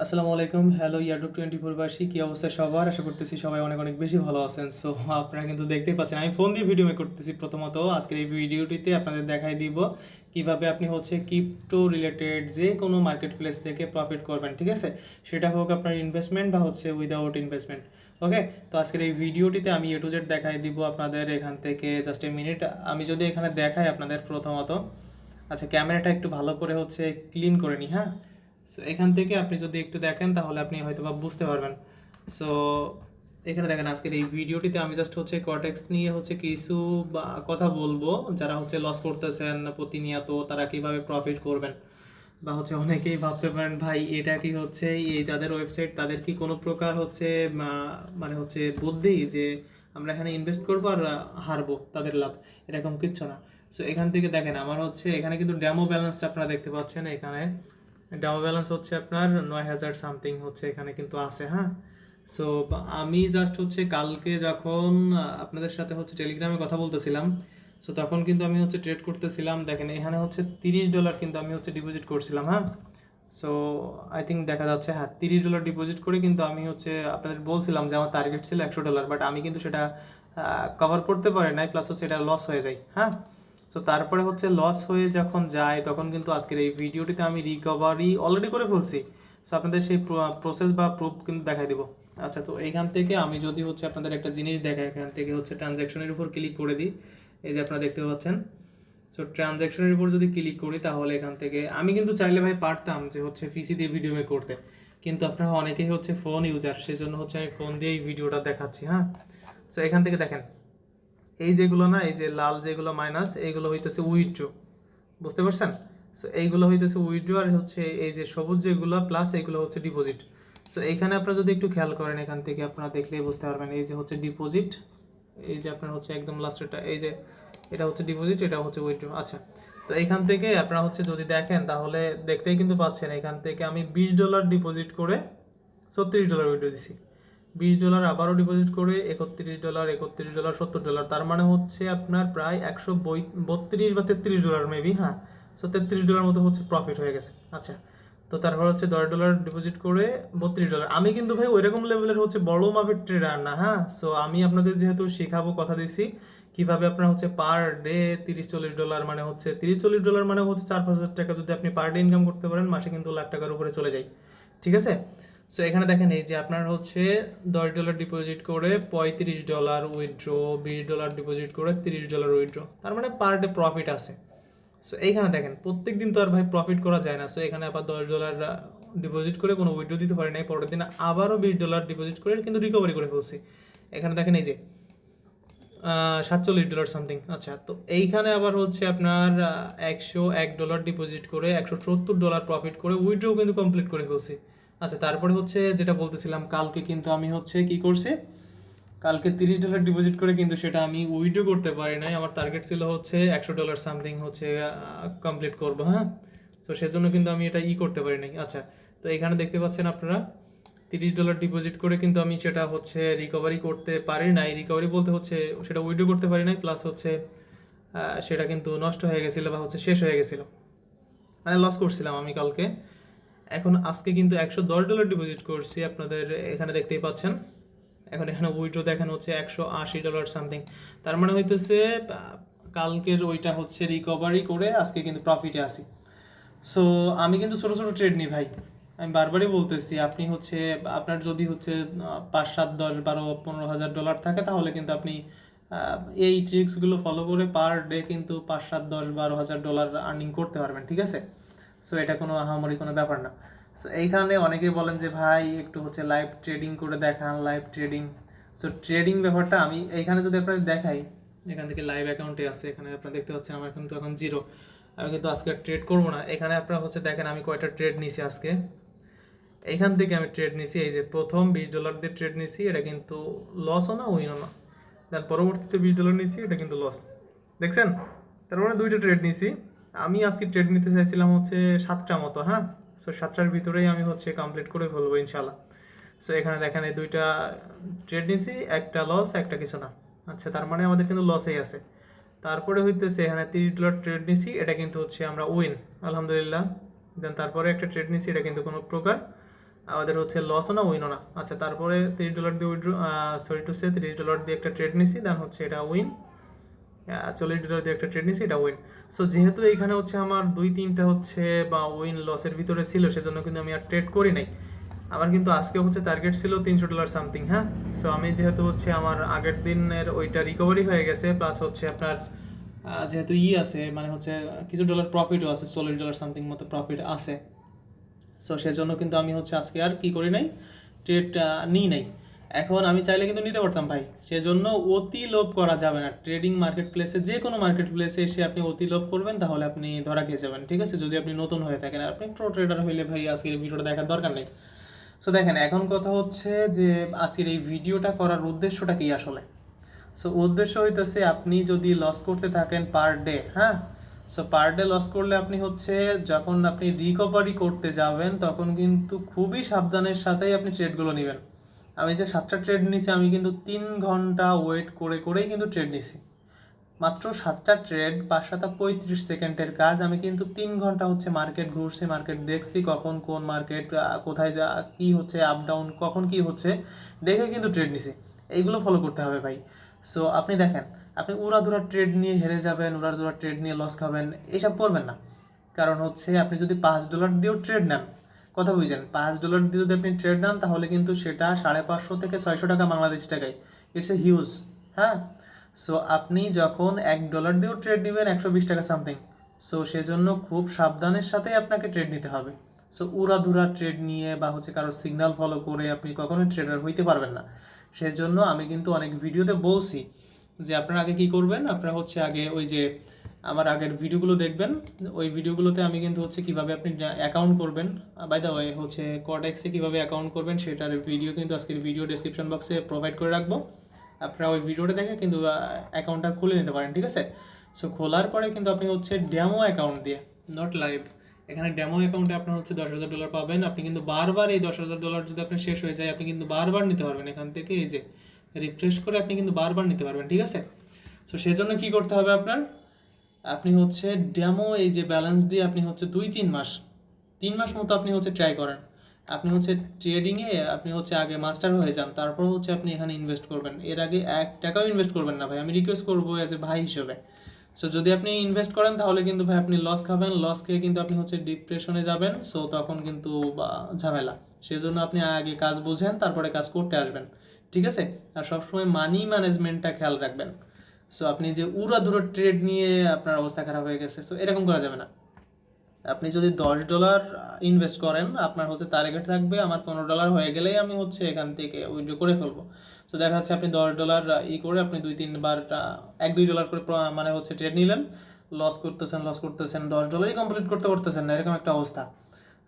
আসসালামু আলাইকুম, হ্যালো ইয়ারডুক 24 বাসী, কী অবস্থা সবার? আশা করতেছি সবাই অনেক অনেক বেশি ভালো আছেন। সো আপনারা কিন্তু দেখতেই পাচ্ছেন আমি ফোন দিয়ে ভিডিও মেক করতেছি। প্রথমত আজকের এই ভিডিওটিতে আপনাদের দেখাই দিব কিভাবে আপনি ক্রিপ্টো রিলেটেড যে কোনো মার্কেট প্লেস থেকে প্রফিট করবেন, ঠিক আছে? সেটা হোক আপনার ইনভেস্টমেন্ট বা উইদাউট ইনভেস্টমেন্ট। ওকে, তো আজকের এই ভিডিওটিতে আমি এ টু জেড দেখাই দিব আপনাদের। এখান থেকে জাস্ট এ মিনিট আমি যদি এখানে দেখাই আপনাদের প্রথমত। আচ্ছা, ক্যামেরাটা একটু ভালো করে ক্লিন করে নিই, হ্যাঁ। সো এখান থেকে আপনি যদি একটু দেখেন তাহলে আপনি হয়তো বা বুঝতে পারবেন। সো এখানে দেখেন আজকের এই ভিডিওটিতে আমি জাস্ট কর্টেক্স নিয়ে কিছু বা কথা বলবো। যারা লস করতেছেন প্রতিনিয়ত, তারা কিভাবে প্রফিট করবেন। বা অনেকেই ভাবতে পারেন, ভাই এটা কি এই যাদের ওয়েবসাইট তাদের কি কোনো প্রকার মানে বুদ্ধি যে আমরা এখানে ইনভেস্ট করবো আর হারবো, তাদের লাভ, এরকম কিচ্ছু না। সো এখান থেকে দেখেন আমার এখানে কিন্তু ডেমো ব্যালেন্সটা আপনারা দেখতে পাচ্ছেন। এখানে ডেমো ব্যালেন্স আপনার 9,000 সামথিং এখানে কিন্তু আছে, হ্যাঁ। সো আমি জাস্ট কালকে যখন আপনাদের সাথে টেলিগ্রামে কথা বলতেছিলাম, সো তখন কিন্তু আমি ট্রেড করতেছিলাম। দেখেন এখানে $30 কিন্তু আমি ডিপোজিট করছিলাম, হ্যাঁ। সো আই থিঙ্ক দেখা যাচ্ছে, হ্যাঁ, $30 ডিপোজিট করে কিন্তু আমি আপনাদের বলছিলাম যে আমার টার্গেট ছিল $100, বাট আমি কিন্তু সেটা কভার করতে পারি নাই, প্লাস এটা লস হয়ে যায়, হ্যাঁ। সো তারপরে লস হয়ে যখন যায় তখন কিন্তু আজকের এই ভিডিওটিতে আমি রিকভারি অলরেডি করে ফেলছি। সো আপনাদের সেই প্রসেস বা প্রুফ কিন্তু দেখাই দেবো। আচ্ছা, তো এইখান থেকে আমি যদি আপনাদের একটা জিনিস দেখাই, এখান থেকে ট্রানজ্যাকশনের উপর ক্লিক করে দিই। এই যে আপনারা দেখতে পাচ্ছেন। সো ট্রানজ্যাকশনের উপর যদি ক্লিক করি তাহলে এখান থেকে আমি কিন্তু চাইলে ভাই পারতাম যে পিসি দিয়ে ভিডিও মেক করতে, কিন্তু আপনারা অনেকেই ফোন ইউজার, সেই জন্য আমি ফোন দিয়ে এই ভিডিওটা দেখাচ্ছি, হ্যাঁ। সো এখান থেকে দেখেন এই যেগুলো না, এই যে লাল যেগুলো মাইনাস, এইগুলো হইতেছে উইথড্র, বুঝতে পারছেন? সো এইগুলো হইতেছে উইথড্র, আর এই যে সবুজ যেগুলো প্লাস এইগুলো ডিপোজিট। সো এইখানে আপনারা যদি একটু খেয়াল করেন, এখান থেকে আপনারা দেখলেই বুঝতে পারবেন। এই যে ডিপোজিট, এই যে আপনার একদম লাস্টেরটা, এই যে এটা ডিপোজিট, এটা উইথড্র। আচ্ছা, তো এইখান থেকে আপনারা যদি দেখেন তাহলে দেখতেই কিন্তু পাচ্ছেন, এখান থেকে আমি $20 ডিপোজিট করে $36 উইথড্র দিছি। $20 আবারও ডিপোজিট করে $31, $31, $70, তার মানে আপনার প্রায় 132 বা $33 মেবি, হ্যাঁ। সো $33 মতো প্রফিট হয়ে গেছে। আচ্ছা, তো তারপর $10 ডিপোজিট করে $32। আমি কিন্তু ভাই ওইরকম লেভেলের বড় মাপের ট্রেডার না, হ্যাঁ। সো আমি আপনাদের যেহেতু শেখাবো, কথা দিছি কিভাবে আপনার পার ডে $30-40 মানে $30-40 মানে 4-5 হাজার টাকা যদি আপনি পার ডে ইনকাম করতে পারেন, মাসে কিন্তু লাখ টাকার উপরে চলে যায়, ঠিক আছে। সো এখানে দেখেন এই যে আপনার $10 ডিপোজিট করে $35 উইথড্র, $20 ডিপোজিট করে $30 উইথড্র, তার মানে পার ডে প্রফিট আছে। সো এইখানে দেখেন প্রত্যেক দিন তো আর ভাই প্রফিট করা যায় না। সো এখানে আবার $10 ডিপোজিট করে কোনো উইথড্র দিতে পারি নাই, পরের দিন আবারও $20 ডিপোজিট করে কিন্তু রিকভারি করে ফেলছি। এখানে দেখেন এই যে $47 সামথিং। আচ্ছা, তো এইখানে আবার আপনার $101 ডিপোজিট করে $170 প্রফিট করে উইথড্র কিন্তু কমপ্লিট করে ফেলছি। আচ্ছা, তারপরে যেটা বলতেছিলাম, কালকে কিন্তু আমি কি করছি, কালকে $30 ডিপোজিট করে কিন্তু সেটা আমি উইথড্র করতে পারি নাই। আমার টার্গেট ছিল $100 সামথিং কমপ্লিট করবো, হ্যাঁ। তো সেজন্য কিন্তু আমি এটা করতে পারি নাই। আচ্ছা, তো এখানে দেখতে পাচ্ছেন আপনারা $30 ডিপোজিট করে কিন্তু আমি সেটা রিকভারি করতে পারি নাই। রিকভারি বলতে সেটা উইথড্র করতে পারি নাই, প্লাস সেটা কিন্তু নষ্ট হয়ে গেছিলো বা শেষ হয়ে গেছিলো, মানে লস করছিলাম আমি কালকে। এখন আজকে কিন্তু $110 ডিপোজিট করছি, আপনাদের এখানে দেখতেই পাচ্ছেন। এখন এখানে উইথড্র দেখেন $180 সামথিং, তার মানে কালকের ওইটা রিকভারি করে আজকে কিন্তু প্রফিটে আসি। সো আমি কিন্তু ছোটো ছোটো ট্রেড নিই ভাই, আমি বারবারই বলতেছি। আপনি আপনার যদি 5, 7, 10, 12, 15 হাজার ডলার থাকে, তাহলে কিন্তু আপনি এই ট্রিক্সগুলো ফলো করে পার ডে কিন্তু 5, 7, 10, 12 হাজার ডলার আর্নিং করতে পারবেন, ঠিক আছে। সো এটা কোনো আহামরি কোনো ব্যাপার না। সো এইখানে অনেকেই বলেন যে ভাই একটু লাইভ ট্রেডিং করে দেখান, লাইভ ট্রেডিং। সো ট্রেডিং ব্যাপারটা আমি এইখানে যদি আপনাদের দেখাই, এখান থেকে লাইভ অ্যাকাউন্টে আছে, এখানে আপনারা দেখতে পাচ্ছেন আমার কিন্তু এখন জিরো। আমি কিন্তু আজকে ট্রেড করবো না। এখানে আপনারা দেখেন আমি কয়টা ট্রেড নিছি আজকে। এইখান থেকে আমি ট্রেড নিছি, এই যে প্রথম $20 দিয়ে ট্রেড নিছি, এটা কিন্তু লসও না উইনও না। দেন পরবর্তীতে $20 নিছি, এটা কিন্তু লস, দেখছেন? তার মানে দুইটা ট্রেড নিছি। আমি আজকে ট্রেড নিতে চাইছিলাম 7টা মতো, হ্যাঁ। সো 7টার ভিতরেই আমি কমপ্লিট করে ফেলবো ইনশাল্লাহ। সো এখানে দেখেন এই দুইটা ট্রেড নিছি, একটা লস একটা কিছু না। আচ্ছা, তার মানে আমাদের কিন্তু লসেই আছে। তারপরে এখানে $30 ট্রেড নিছি, এটা কিন্তু আমরা উইন, আলহামদুলিল্লাহ। দেন তারপরে একটা ট্রেড নিছি, এটা কিন্তু কোনো প্রকার আমাদের হচ্ছে লসও না উইনও না। আচ্ছা, তারপরে $30 দিয়ে উইথড্র, $30 দিয়ে একটা ট্রেড নিছি, দেন হচ্ছে এটা উইন। $40 দিয়ে একটা ট্রেড নিছি, এটা উইন। সো যেহেতু এইখানে হচ্ছে আমার 2-3টা হচ্ছে বা উইন লসের ভিতরে ছিল, সেজন্য কিন্তু আমি আর ট্রেড করি নাই। আমার কিন্তু আজকে হচ্ছে টার্গেট ছিল $300 সামথিং, হ্যাঁ। সো আমি যেহেতু হচ্ছে আমার আগের দিনের ওইটা রিকভারি হয়ে গেছে, প্লাস হচ্ছে আপনার যেহেতু আছে মানে হচ্ছে কিছু ডলার প্রফিটও আছে, $40 সামথিং মতো প্রফিট আছে। সো সেজন্য কিন্তু আমি হচ্ছে আজকে আর কি করি নাই, ট্রেড নিই নাই। এখন আমি চাইলে কিন্তু নিতে পারতাম ভাই, সেজন্য অতি লোভ করা যাবে না। ট্রেডিং মার্কেট প্লেসে, যে কোনো মার্কেট প্লেসে এসে আপনি অতি লোভ করবেন তাহলে আপনি ধরা খেয়ে যাবেন, ঠিক আছে। যদি আপনি নতুন হয়ে থাকেন, আর আপনি প্রো ট্রেডার হইলে ভাই আজকের ভিডিওটা দেখার দরকার নেই। সো দেখেন, এখন কথা হচ্ছে যে আজকের এই ভিডিওটা করার উদ্দেশ্যটা কি আসলে। সো উদ্দেশ্য হইতেছে, আপনি যদি লস করতে থাকেন পার ডে, হ্যাঁ, সো পার ডে লস করলে আপনি হচ্ছে যখন আপনি রিকভারি করতে যাবেন তখন কিন্তু খুবই সাবধানের সাথেই আপনি ট্রেডগুলো নেবেন। আমি যে 7টা ট্রেড নিছি, আমি কিন্তু 3 ঘন্টা ওয়েট করে করেই কিন্তু ট্রেড নিছি। মাত্র 7টা ট্রেড, 5-35 সেকেন্ডের কাজ, আমি কিন্তু 3 ঘন্টা হচ্ছে মার্কেট ঘুরছি, মার্কেট দেখছি, কখন কোন মার্কেট কোথায় যা কি হচ্ছে, আপ ডাউন কখন কি হচ্ছে দেখে কিন্তু ট্রেড নিছি। এইগুলো ফলো করতে হবে ভাই। সো আপনি দেখেন, আপনি উড়াধুরা ট্রেড নিয়ে হেরে যাবেন, উড়াধুরা ট্রেড নিয়ে লস খাবেন, এসব করবেন না। কারণ হচ্ছে আপনি যদি $5 দিয়েও ট্রেড নেন, কথা বুঝছেন, $5 দিয়ে যদি আপনি ট্রেড নেন তাহলে কিন্তু সেটা 550 থেকে 600 টাকা বাংলাদেশি টাকায়, ইটস এ হিউজ, হ্যাঁ। সো আপনি যখন $1 দিয়েও ট্রেড নেবেন 120 টাকা সামথিং। সো সেজন্য খুব সাবধানের সাথে আপনাকে ট্রেড নিতে হবে। সো উড়াধুরা ট্রেড নিয়ে বা হচ্ছে কারো সিগন্যাল ফলো করে আপনি কখনোই ট্রেডার হইতে পারবেন না। সেজন্য আমি কিন্তু অনেক ভিডিওতে বলছি যে আপনারা আগে কি করবেন, আপনারা হচ্ছে আগে ওই যে আমার আগের ভিডিওগুলো দেখবেন। ওই ভিডিওগুলোতে আমি কিন্তু হচ্ছে কিভাবে আপনি অ্যাকাউন্ট করবেন, বাই দ্য ওয়ে হচ্ছে কডেক্সে কিভাবে অ্যাকাউন্ট করবেন সেটার ভিডিও কিন্তু আজকের ভিডিও ডেসক্রিপশন বক্সে প্রোভাইড করে রাখবো। আপনারা ওই ভিডিওটা দেখে কিন্তু অ্যাকাউন্টটা খুলে নিতে পারেন, ঠিক আছে। সো খোলার পরে কিন্তু আপনি হচ্ছে ডেমো অ্যাকাউন্ট দিয়ে, নট লাইভ, এখানে ডেমো অ্যাকাউন্টে আপনার হচ্ছে $10,000 পাবেন। আপনি কিন্তু বারবার এই $10,000 যদি আপনার শেষ হয়ে যায়, আপনি কিন্তু বারবার নিতে পারবেন এখান থেকে, এই যে রিফ্রেশ করে আপনি কিন্তু বারবার নিতে পারবেন, ঠিক আছে। সো সেজন্য কি করতে হবে আপনার, আপনি হচ্ছে ডেমো এই যে ব্যালেন্স দিয়ে আপনি হচ্ছে 2-3 মাস, 3 মাস মতো আপনি হচ্ছে ট্রাই করেন। আপনি হচ্ছে ট্রেডিংয়ে আপনি হচ্ছে আগে মাস্টার হয়ে যান, তারপর হচ্ছে আপনি এখানে ইনভেস্ট করবেন। এর আগে 1 টাকাও ইনভেস্ট করবেন না ভাই, আমি রিকোয়েস্ট করবো অ্যাজ এ ভাই হিসেবে। সো যদি আপনি ইনভেস্ট করেন তাহলে কিন্তু ভাই আপনি লস খাবেন, লস খেয়ে কিন্তু আপনি হচ্ছে ডিপ্রেশনে যাবেন। সো তখন কিন্তু ঝামেলা। সেজন্য আপনি আগে কাজ বুঝেন, তারপরে কাজ করতে আসবেন, ঠিক আছে। আর সবসময় মানি ম্যানেজমেন্টটা খেয়াল রাখবেন। সো আপনি যে উড়াধুরা ট্রেড নিয়ে আপনার অবস্থা খারাপ হয়ে গেছে, সো এরকম করা যাবে না। আপনি যদি $10 ইনভেস্ট করেন, আপনার হচ্ছে টার্গেট থাকবে আমার $15 হয়ে গেলেই আমি হচ্ছে এখান থেকে উইথড্র করে ফেলবো। তো দেখা যাচ্ছে আপনি $10 করে আপনি 2-3 বার $1-2 করে মানে হচ্ছে ট্রেড নিলেন, লস করতেছেন, $10 কমপ্লিট করতে পারতেছেন না, এরকম একটা অবস্থা।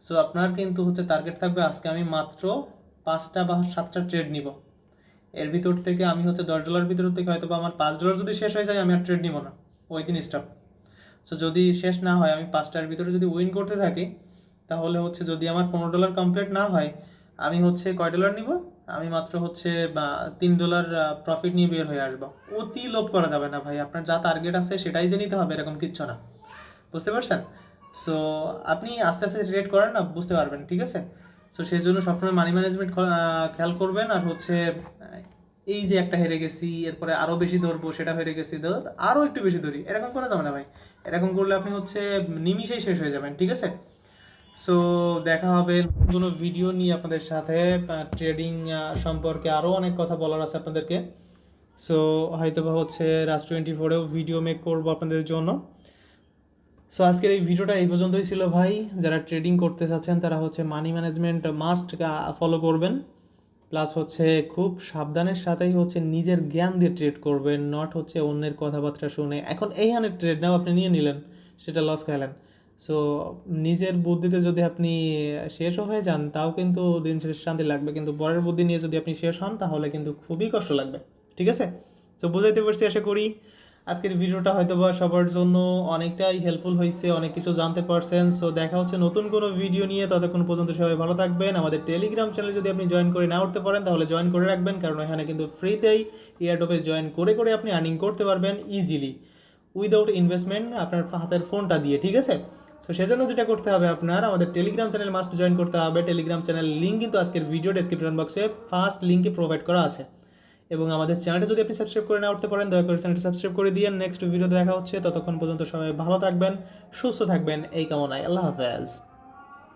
সো আপনার কিন্তু হচ্ছে টার্গেট থাকবে আজকে আমি মাত্র 5টা বা 7টা ট্রেড নিব। এর ভিতর থেকে আমি হচ্ছে $10 ভিতর থেকে হয়তো বা আমার $5 যদি শেষ হয়ে যায়, আমি আর ট্রেড নিব না, ওই দিন স্টপ। সো যদি শেষ না হয়, আমি 5টার ভিতরে যদি উইন করতে থাকি, তাহলে হচ্ছে যদি আমার $15 কমপ্লিট না হয়, আমি হচ্ছে কয় ডলার নিব, আমি মাত্র হচ্ছে $3 প্রফিট নিয়ে বের হয়ে আসবো। অতি লোভ করা যাবে না ভাই, আপনার যা টার্গেট আছে সেটাই যে নিতে হবে এরকম কিচ্ছু না, বুঝতে পারছেন। সো আপনি আস্তে আস্তে ট্রেড করেন না, বুঝতে পারবেন, ঠিক আছে। সো সেই জন্য সবসময় মানি ম্যানেজমেন্ট খেয়াল করবেন। আর হচ্ছে এই যে একটা হেরে গেছি, এরপরে আরও বেশি ধরবো, সেটা হেরে গেছি আরও একটু বেশি ধরি, এরকম করা যাবে না ভাই। এরকম করলে আপনি হচ্ছে নিমিষেই শেষ হয়ে যাবেন, ঠিক আছে। সো দেখা হবে কোনো ভিডিও নিয়ে আপনাদের সাথে। ট্রেডিং সম্পর্কে আরও অনেক কথা বলার আছে আপনাদেরকে। সো হয়তো বা হচ্ছে রাজ24-এও ভিডিও মেক করবো আপনাদের জন্য। সো আজকের এই ভিডিওটা এই পর্যন্তই ছিল ভাই। যারা ট্রেডিং করতে চাচ্ছেন তারা হচ্ছে মানি ম্যানেজমেন্ট মাস্ট ফলো করবেন, প্লাস হচ্ছে খুব সাবধানের সাথেই হচ্ছে নিজের জ্ঞান দিয়ে ট্রেড করবেন, নট হচ্ছে অন্যের কথাবার্তা শুনে। এখন এইখানে ট্রেড নাও আপনি নিয়ে নিলেন, সেটা লস খাইলেন। সো নিজের বুদ্ধিতে যদি আপনি শেষও হয়ে যান, তাও কিন্তু দিন শেষে শান্তি লাগবে, কিন্তু পরের বুদ্ধি নিয়ে যদি আপনি শেষ হন তাহলে কিন্তু খুবই কষ্ট লাগবে, ঠিক আছে। সো বুঝাইতে পারছি আশা করি। আজকের ভিডিওটা হয়তো বা সবার জন্য অনেকটাই হেল্পফুল হয়েছে, অনেক কিছু জানতে পারছেন। সো দেখা হচ্ছে নতুন কোনো ভিডিও নিয়ে, ততক্ষণ পর্যন্ত সবাই ভালো থাকবেন। আমাদের টেলিগ্রাম চ্যানেলে যদি আপনি জয়েন করে না উঠতে পারেন তাহলে জয়েন করে রাখবেন, কারণ এখানে কিন্তু ফ্রিতেই এয়ারড্রপে জয়েন করে করে আপনি আর্নিং করতে পারবেন ইজিলি, উইদাউট ইনভেস্টমেন্ট, আপনার হাতের ফোনটা দিয়ে, ঠিক আছে। সো সেজন্য যেটা করতে হবে আপনার আমাদের টেলিগ্রাম চ্যানেল মাস্ট জয়েন করতে হবে। টেলিগ্রাম চ্যানেল লিঙ্ক কিন্তু আজকের ভিডিও ডেসক্রিপশন বক্সে ফার্স্ট লিঙ্কে প্রোভাইড করা আছে। এবং আমাদের চ্যানেলটা যদি আপনি সাবস্ক্রাইব করে না উঠতে পারেন, দয়া করে চ্যানেলটা সাবস্ক্রাইব করে দিয়ে নেক্সট ভিডিওতে দেখা হচ্ছে। ততক্ষণ পর্যন্ত সবাই ভালো থাকবেন, সুস্থ থাকবেন এই কামনায়। আল্লাহ হাফেজ।